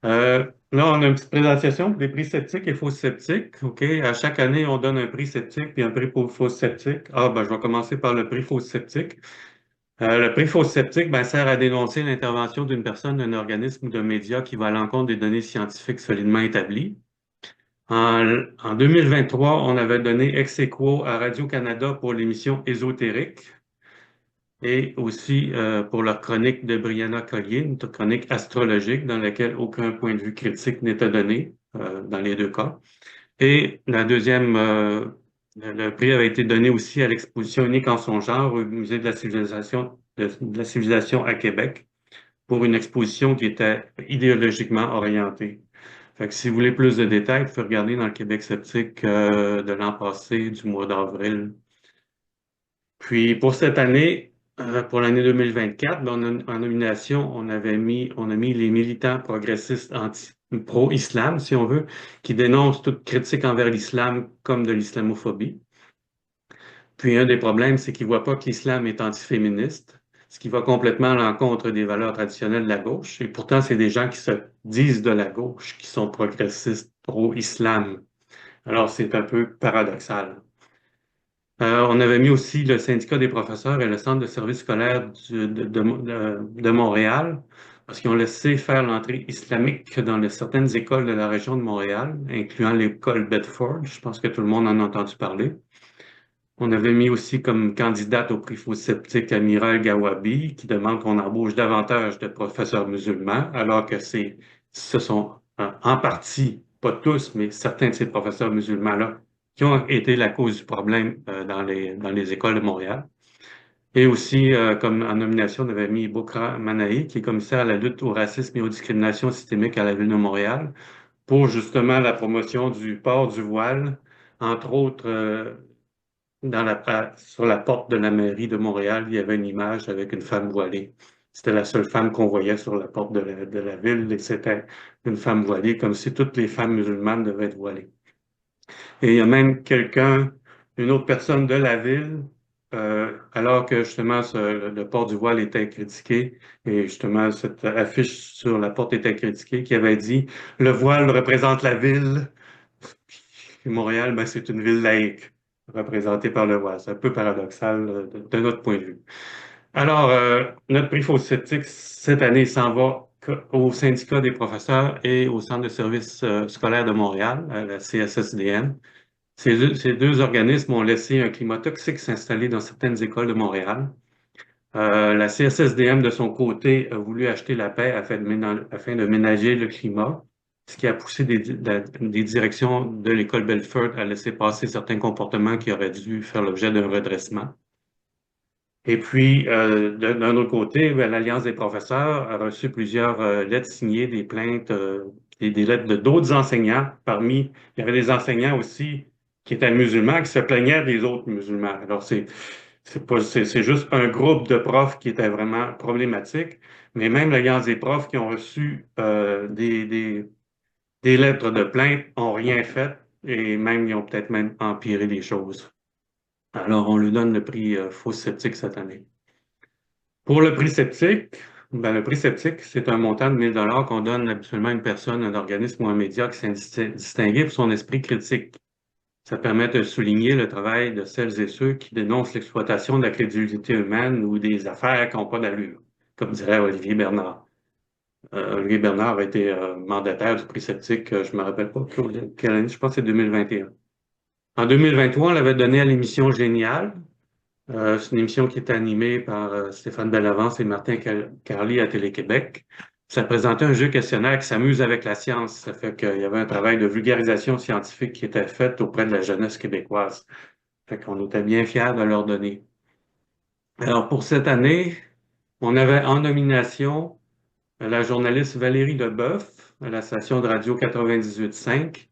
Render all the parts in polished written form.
Là, on a une petite présentation pour les prix sceptiques et faux sceptiques. OK? À chaque année, on donne un prix sceptique puis un prix pour faux sceptique. Ah, ben, je vais commencer par le prix faux sceptique. Le prix faux sceptique, ben, sert à dénoncer l'intervention d'une personne, d'un organisme ou d'un média qui va à l'encontre des données scientifiques solidement établies. En 2023, on avait donné ex aequo à Radio-Canada pour l'émission Ésotérique et aussi pour leur chronique de Brianna Collier, une chronique astrologique dans laquelle aucun point de vue critique n'était donné dans les deux cas. Et le prix avait été donné aussi à l'exposition unique en son genre au Musée de la civilisation à Québec pour une exposition qui était idéologiquement orientée. Fait que si vous voulez plus de détails, vous pouvez regarder dans le Québec sceptique de l'an passé, du mois d'avril. Puis pour cette année, pour l'année 2024, en nomination, on a mis les militants progressistes pro-islam, si on veut, qui dénoncent toute critique envers l'islam comme de l'islamophobie. Puis un des problèmes, c'est qu'ils ne voient pas que l'islam est antiféministe, ce qui va complètement à l'encontre des valeurs traditionnelles de la gauche. Et pourtant, c'est des gens qui se disent de la gauche, qui sont progressistes pro-islam. Alors, c'est un peu paradoxal. On avait mis aussi le syndicat des professeurs et le centre de service scolaire de Montréal, parce qu'ils ont laissé faire l'entrée islamique dans certaines écoles de la région de Montréal, incluant l'école Bedford. Je pense que tout le monde en a entendu parler. On avait mis aussi comme candidate au prix Faux Sceptique Amiral Gawabi, qui demande qu'on embauche davantage de professeurs musulmans, alors que ce sont en partie, pas tous, mais certains de ces professeurs musulmans-là qui ont été la cause du problème dans les écoles de Montréal. Et aussi, comme en nomination, on avait mis Bokra Manaï, qui est commissaire à la lutte au racisme et aux discriminations systémiques à la Ville de Montréal, pour justement la promotion du port du voile, entre autres, sur la porte de la mairie de Montréal, il y avait une image avec une femme voilée. C'était la seule femme qu'on voyait sur la porte de la ville et c'était une femme voilée, comme si toutes les femmes musulmanes devaient être voilées. Et il y a même une autre personne de la ville, alors que justement le port du voile était critiqué, et justement cette affiche sur la porte était critiquée, qui avait dit «Le voile représente la ville, et Montréal, ben, c'est une ville laïque, représentée par le voile.» C'est un peu paradoxal de notre point de vue. Alors, notre prix Faux Sceptique, cette année, s'en va au syndicat des professeurs et au Centre de services scolaires de Montréal, à la CSSDM. Ces deux organismes ont laissé un climat toxique s'installer dans certaines écoles de Montréal. La CSSDM, de son côté, a voulu acheter la paix afin de ménager le climat, ce qui a poussé des directions de l'école Belfort à laisser passer certains comportements qui auraient dû faire l'objet d'un redressement. Et puis, d'un autre côté, ben, l'Alliance des professeurs a reçu plusieurs lettres signées, des plaintes, et des lettres de d'autres enseignants. Il y avait des enseignants aussi qui étaient musulmans, qui se plaignaient des autres musulmans. Alors, c'est juste un groupe de profs qui était vraiment problématique, mais même l'Alliance des profs qui ont reçu des lettres de plainte n'ont rien fait et même ils ont peut-être même empiré les choses. Alors, on lui donne le prix Faux Sceptique cette année. Pour le prix sceptique, ben, le prix sceptique, c'est un montant de 1 000 $ qu'on donne habituellement à une personne, un organisme ou un média qui s'est distingué pour son esprit critique. Ça permet de souligner le travail de celles et ceux qui dénoncent l'exploitation de la crédulité humaine ou des affaires qui n'ont pas d'allure, comme dirait Olivier Bernard. Olivier Bernard a été mandataire du prix sceptique, je ne me rappelle pas quelle année, je pense que c'est 2021. En 2023, on l'avait donné à l'émission Génial. C'est une émission qui est animée par Stéphane Bellavance et Martin Carly à Télé-Québec. Ça présentait un jeu questionnaire qui s'amuse avec la science. Ça fait qu'il y avait un travail de vulgarisation scientifique qui était fait auprès de la jeunesse québécoise. Fait qu'on était bien fiers de leur donner. Alors, pour cette année, on avait en nomination la journaliste Valérie Leboeuf à la station de radio 98.5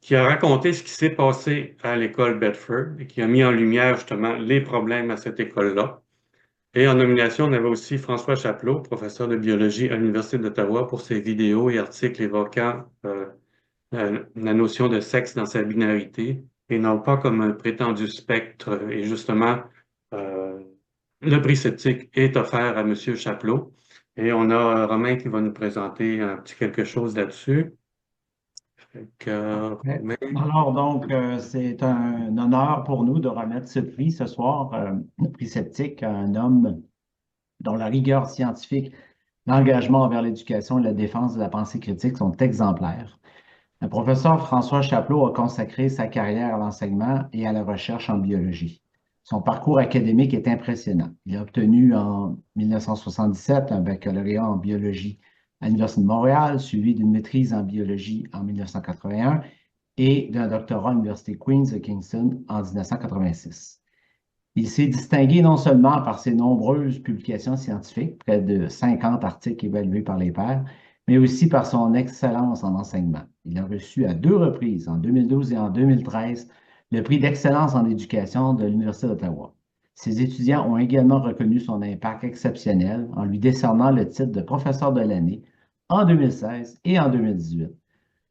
qui a raconté ce qui s'est passé à l'école Bedford et qui a mis en lumière justement les problèmes à cette école-là. Et en nomination, on avait aussi François Chapelot, professeur de biologie à l'Université d'Ottawa, pour ses vidéos et articles évoquant la notion de sexe dans sa binarité et non pas comme un prétendu spectre. Et justement, euh, le prix sceptique est offert à M. Chapelot. Et on a Romain qui va nous présenter un petit quelque chose là-dessus. Fait que, Ouais. Romain, Alors, donc, c'est un honneur pour nous de remettre ce prix ce soir, le prix sceptique, à un homme dont la rigueur scientifique, l'engagement envers l'éducation et la défense de la pensée critique sont exemplaires. Le professeur François Chapleau a consacré sa carrière à l'enseignement et à la recherche en biologie. Son parcours académique est impressionnant. Il a obtenu en 1977 un baccalauréat en biologie à l'Université de Montréal, suivi d'une maîtrise en biologie en 1981 et d'un doctorat à l'Université Queen's de Kingston en 1986. Il s'est distingué non seulement par ses nombreuses publications scientifiques, près de 50 articles évalués par les pairs, mais aussi par son excellence en enseignement. Il a reçu à deux reprises, en 2012 et en 2013, le prix d'excellence en éducation de l'Université d'Ottawa. Ses étudiants ont également reconnu son impact exceptionnel en lui décernant le titre de professeur de l'année en 2016 et en 2018.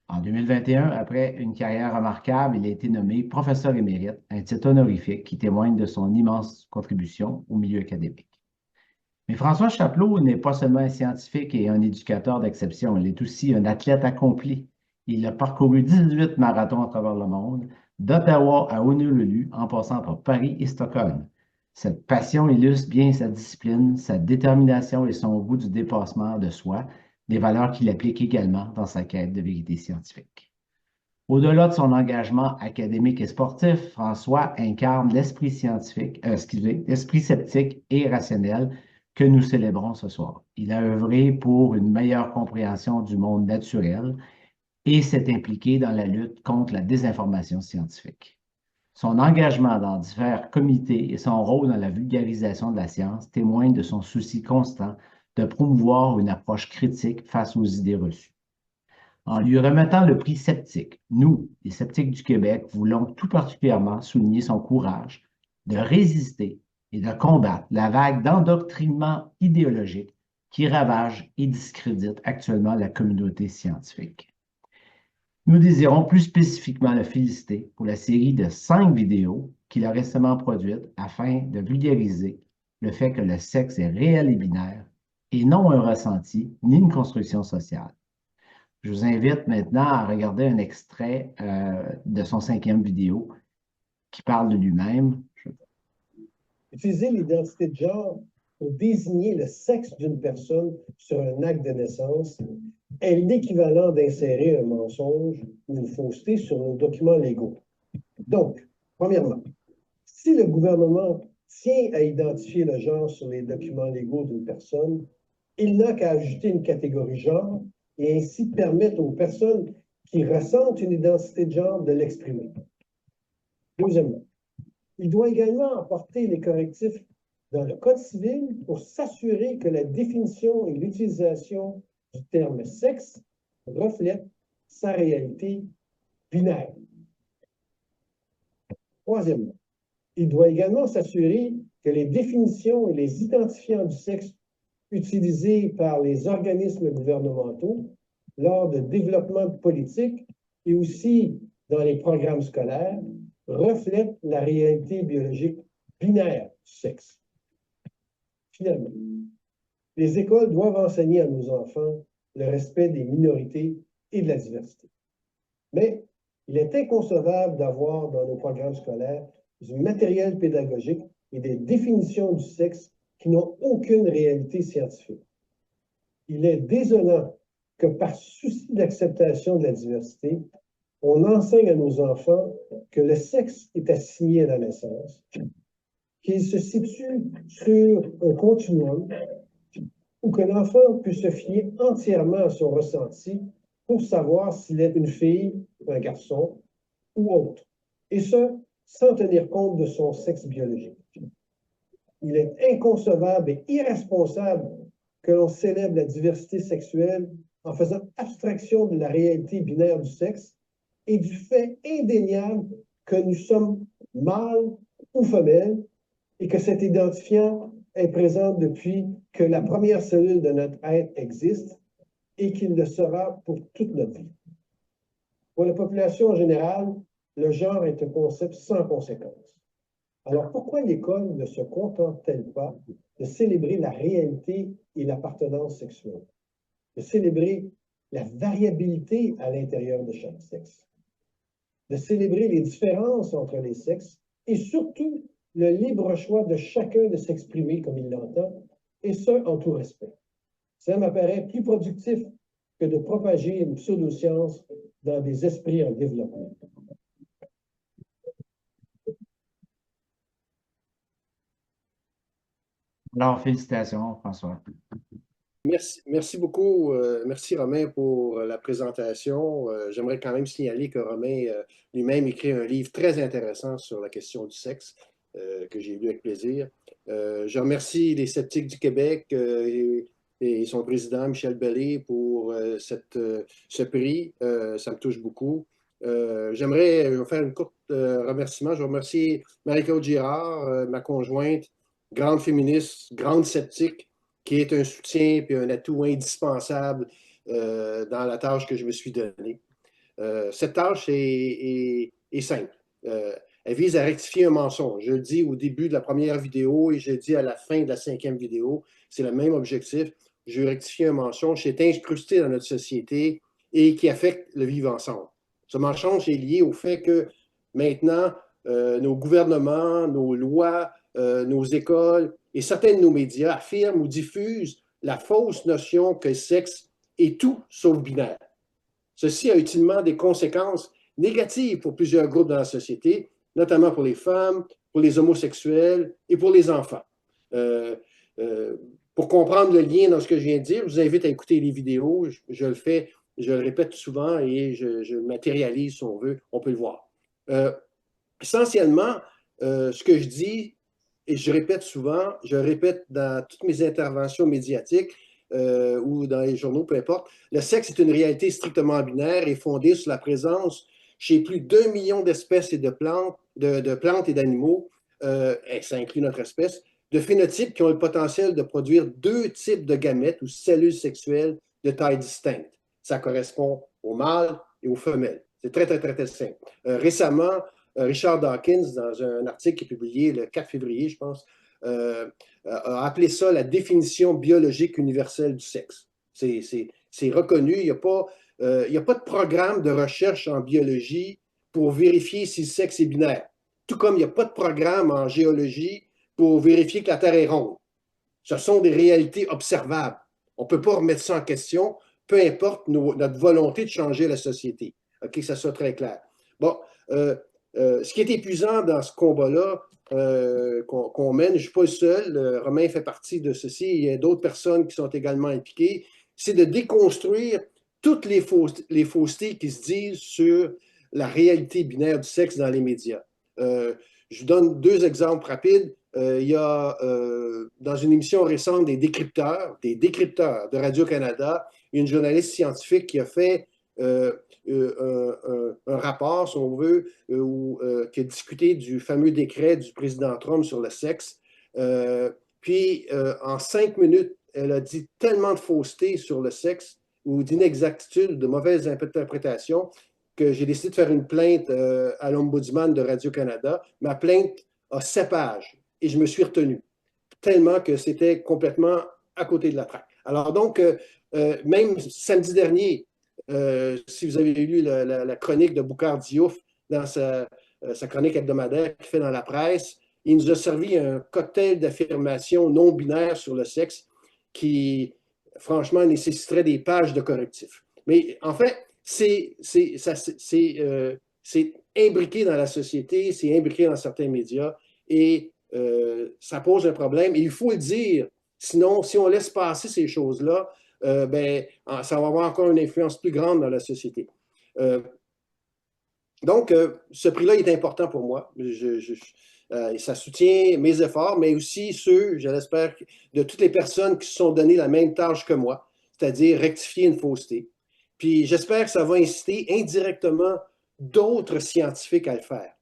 En 2021, après une carrière remarquable, il a été nommé professeur émérite, un titre honorifique qui témoigne de son immense contribution au milieu académique. Mais François Chapleau n'est pas seulement un scientifique et un éducateur d'exception, il est aussi un athlète accompli. Il a parcouru 18 marathons à travers le monde, d'Ottawa à Honolulu, en passant par Paris et Stockholm. Cette passion illustre bien sa discipline, sa détermination et son goût du dépassement de soi, des valeurs qu'il applique également dans sa quête de vérité scientifique. Au-delà de son engagement académique et sportif, François incarne l'esprit scientifique, l'esprit sceptique et rationnel que nous célébrons ce soir. Il a œuvré pour une meilleure compréhension du monde naturel et s'est impliqué dans la lutte contre la désinformation scientifique. Son engagement dans divers comités et son rôle dans la vulgarisation de la science témoignent de son souci constant de promouvoir une approche critique face aux idées reçues. En lui remettant le prix sceptique, nous, les sceptiques du Québec, voulons tout particulièrement souligner son courage de résister et de combattre la vague d'endoctrinement idéologique qui ravage et discrédite actuellement la communauté scientifique. Nous désirons plus spécifiquement le féliciter pour la série de 5 vidéos qu'il a récemment produites afin de vulgariser le fait que le sexe est réel et binaire et non un ressenti ni une construction sociale. Je vous invite maintenant à regarder un extrait de son 5e vidéo qui parle de lui-même. Utiliser l'identité de genre pour désigner le sexe d'une personne sur un acte de naissance est l'équivalent d'insérer un mensonge ou une fausseté sur nos documents légaux. Donc, premièrement, si le gouvernement tient à identifier le genre sur les documents légaux d'une personne, il n'a qu'à ajouter une catégorie genre et ainsi permettre aux personnes qui ressentent une identité de genre de l'exprimer. Deuxièmement, il doit également apporter les correctifs dans le Code civil pour s'assurer que la définition et l'utilisation du terme sexe reflètent sa réalité binaire. Troisièmement, il doit également s'assurer que les définitions et les identifiants du sexe utilisés par les organismes gouvernementaux lors de développement de politique et aussi dans les programmes scolaires reflètent la réalité biologique binaire du sexe. Finalement, les écoles doivent enseigner à nos enfants le respect des minorités et de la diversité. Mais il est inconcevable d'avoir dans nos programmes scolaires du matériel pédagogique et des définitions du sexe qui n'ont aucune réalité scientifique. Il est désolant que par souci d'acceptation de la diversité, on enseigne à nos enfants que le sexe est assigné à la naissance, qu'il se situe sur un continuum où que l'enfant peut se fier entièrement à son ressenti pour savoir s'il est une fille, un garçon ou autre, et ce, sans tenir compte de son sexe biologique. Il est inconcevable et irresponsable que l'on célèbre la diversité sexuelle en faisant abstraction de la réalité binaire du sexe et du fait indéniable que nous sommes mâles ou femelles et que cet identifiant est présent depuis que la première cellule de notre être existe et qu'il le sera pour toute notre vie. Pour la population en général, le genre est un concept sans conséquence. Alors pourquoi l'école ne se contente-t-elle pas de célébrer la réalité et l'appartenance sexuelle, de célébrer la variabilité à l'intérieur de chaque sexe, de célébrer les différences entre les sexes et surtout le libre choix de chacun de s'exprimer comme il l'entend, et ce, en tout respect. Ça m'apparaît plus productif que de propager une pseudo-science dans des esprits en développement. Alors, félicitations, François. Merci beaucoup. Merci Romain pour la présentation. J'aimerais quand même signaler que Romain lui-même écrit un livre très intéressant sur la question du sexe que j'ai lu avec plaisir. Je remercie les sceptiques du Québec et son président Michel Bellé pour ce prix. Ça me touche beaucoup. Je vais faire une courte remerciement. Je veux remercier Marie-Claude Girard, ma conjointe, grande féministe, grande sceptique, qui est un soutien et un atout indispensable dans la tâche que je me suis donnée. Cette tâche est simple. Elle vise à rectifier un mensonge. Je le dis au début de la première vidéo et je le dis à la fin de la 5e vidéo. C'est le même objectif. Je veux rectifier un mensonge qui est incrusté dans notre société et qui affecte le vivre ensemble. Ce mensonge est lié au fait que maintenant, nos gouvernements, nos lois, nos écoles et certains de nos médias affirment ou diffusent la fausse notion que le sexe est tout sauf binaire. Ceci a utilement des conséquences négatives pour plusieurs groupes dans la société, notamment pour les femmes, pour les homosexuels et pour les enfants. Pour comprendre le lien dans ce que je viens de dire, je vous invite à écouter les vidéos. Je le fais, je le répète souvent et je matérialise si on veut, on peut le voir. Essentiellement, ce que je dis, et je répète souvent, je répète dans toutes mes interventions médiatiques ou dans les journaux, peu importe, le sexe est une réalité strictement binaire et fondée sur la présence chez plus d'1 million d'espèces et de plantes et d'animaux, et ça inclut notre espèce, de phénotypes qui ont le potentiel de produire 2 types de gamètes ou cellules sexuelles de taille distincte. Ça correspond aux mâles et aux femelles. C'est très, très, très, très simple. Récemment, Richard Dawkins, dans un article qui est publié le 4 février, je pense, a appelé ça la définition biologique universelle du sexe. C'est reconnu, il n'y a pas de programme de recherche en biologie pour vérifier si le sexe est binaire. Tout comme il n'y a pas de programme en géologie pour vérifier que la Terre est ronde. Ce sont des réalités observables. On ne peut pas remettre ça en question, peu importe notre volonté de changer la société. OK, que ça soit très clair. Bon, ce qui est épuisant dans ce combat-là qu'on mène, je ne suis pas le seul, Romain fait partie de ceci, il y a d'autres personnes qui sont également impliquées, c'est de déconstruire toutes les faussetés qui se disent sur la réalité binaire du sexe dans les médias. Je vous donne 2 exemples rapides. Il y a, dans une émission récente des décrypteurs de Radio-Canada, une journaliste scientifique qui a fait un rapport, si on veut, qui a discuté du fameux décret du président Trump sur le sexe. Puis, en 5 minutes, elle a dit tellement de fausseté sur le sexe ou d'inexactitudes, de mauvaises interprétations, que j'ai décidé de faire une plainte à l'Ombudsman de Radio-Canada. Ma plainte a 7 pages et je me suis retenu, tellement que c'était complètement à côté de la traque. Alors donc, même samedi dernier, si vous avez lu la chronique de Boukhar Diouf dans sa chronique hebdomadaire qu'il fait dans la presse, il nous a servi un cocktail d'affirmations non binaires sur le sexe qui, franchement, nécessiterait des pages de correctifs. Mais en fait, c'est imbriqué dans la société, c'est imbriqué dans certains médias et ça pose un problème. Et il faut le dire, sinon, si on laisse passer ces choses-là, ben, ça va avoir encore une influence plus grande dans la société. Donc, ce prix-là est important pour moi. Ça soutient mes efforts, mais aussi ceux, je l'espère, de toutes les personnes qui se sont donné la même tâche que moi, c'est-à-dire rectifier une fausseté. Puis j'espère que ça va inciter indirectement d'autres scientifiques à le faire.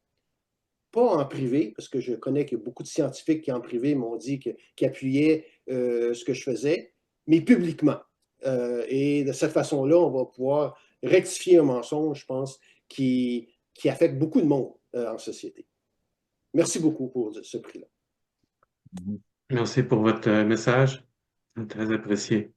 Pas en privé, parce que je connais qu'il y a beaucoup de scientifiques qui en privé m'ont dit qu'ils appuyaient ce que je faisais, mais publiquement. Et de cette façon-là, on va pouvoir rectifier un mensonge, je pense, qui affecte beaucoup de monde en société. Merci beaucoup pour ce prix-là. Merci pour votre message. Très apprécié.